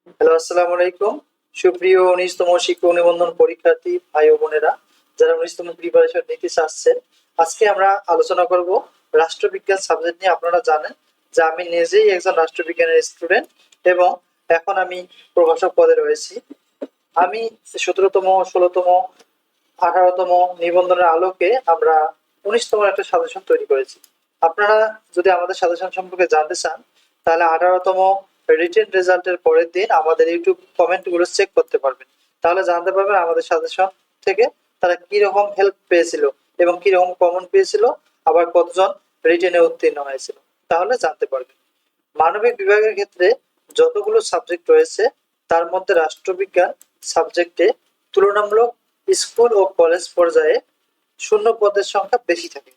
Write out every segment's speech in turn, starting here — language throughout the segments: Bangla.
হ্যালো, আসসালামু আলাইকুম। সুপ্রিয় ১৯তম শিক্ষক নিবন্ধন পরীক্ষার্থী ভাই ও বোনেরা, যারা ১৯তম প্রিপারেশন নিতে চাচ্ছেন, আজকে আমরা আলোচনা করব রাষ্ট্রবিজ্ঞান সাবজেক্ট নিয়ে। আপনারা জানেন যে আমি নিজেই একজন রাষ্ট্রবিজ্ঞানের স্টুডেন্ট এবং এখন আমি প্রভাষক পদে রয়েছি। আমি ১৭তম, ১৬তম, ১৮তম নিবন্ধনের আলোকে আমরা ১৯তম একটা সাজেশন তৈরি করেছি। আপনারা যদি আমাদের সাজেশন সম্পর্কে জানতে চান, তাহলে ১৮তম রিটেন রেজাল্টের পরের দিন আমাদের ইউটিউব কমেন্ট গুলো চেক করতে পারবেন। তাহলে জানতে পারবেন আমাদের সাজেশন থেকে তারা কি রকম হেল্প পেয়েছিল এবং কি রকম কমন পেয়েছিল, আবার কতজন রিটেনে উত্তীর্ণ হয়েছিল, তাহলে জানতে পারবেন। মানবিক বিভাগের ক্ষেত্রে যতগুলো সাবজেক্ট রয়েছে, তার মধ্যে রাষ্ট্রবিজ্ঞান সাবজেক্টে তুলনামূলক স্কুল ও কলেজ পর্যায়ে শূন্য পদের সংখ্যা বেশি থাকে।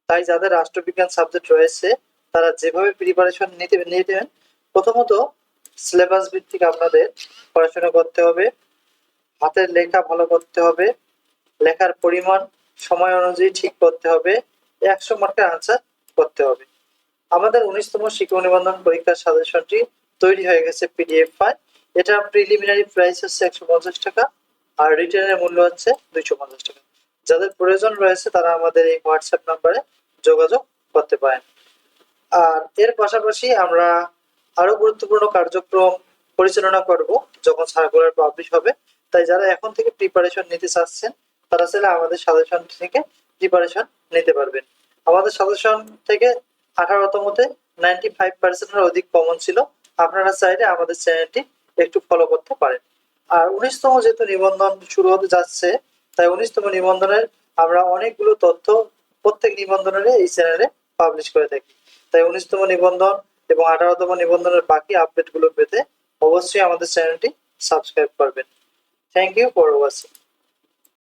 তাই যাদের রাষ্ট্রবিজ্ঞান সাবজেক্ট রয়েছে, তারা যেভাবে প্রিপারেশন নিতেন, প্রথমত সিলেবাস ভিত্তিক আপনাদের পড়াশোনা করতে হবে, হাতের লেখা ভালো করতে হবে, লেখার পরিমাণ সময় অনুযায়ী ঠিক করতে হবে, ১০০ মার্কের আনসার করতে হবে। আমাদের ১৯তম শিক্ষক নিবন্ধন পরীক্ষার সাজেশনটি তৈরি হয়ে গেছে পিডিএফ ফাইল। এটা প্রিলিমিনারি প্রাইস হচ্ছে ১৫০ টাকা, আর রিটেনের মূল্য হচ্ছে ২৫০ টাকা। যাদের প্রয়োজন রয়েছে তারা আমাদের এই হোয়াটসঅ্যাপ নাম্বারে যোগাযোগ করতে পারেন। আর এর পাশাপাশি আমরা আরো গুরুত্বপূর্ণ কার্যক্রম পরিচালনা করব যখন সার্কুলার পাবলিশ হবে। তাই যারা এখন থেকে প্রিপারেশন নিতে চাচ্ছেন, তারা চাইলে আমাদের সাজেশন থেকে প্রিপারেশন নিতে পারবেন। আমাদের সাজেশন থেকে ১৮তমতে 95% এর অধিক কমন ছিল। আপনারা চাইলে আমাদের চ্যানেলটি একটু ফলো করতে পারেন। আর ১৯তম যেহেতু নিবন্ধন শুরু হতে যাচ্ছে, তাই ১৯তম নিবন্ধনের আমরা অনেকগুলো তথ্য প্রত্যেক নিবন্ধনের এই চ্যানেলে পাবলিশ করে থাকি। তাই ১৯তম নিবন্ধন এবং ১৮তম নিবন্ধনের বাকি আপডেট গুলো পেতে অবশ্যই আমাদের চ্যানেলটি সাবস্ক্রাইব করবেন। Thank you for watching.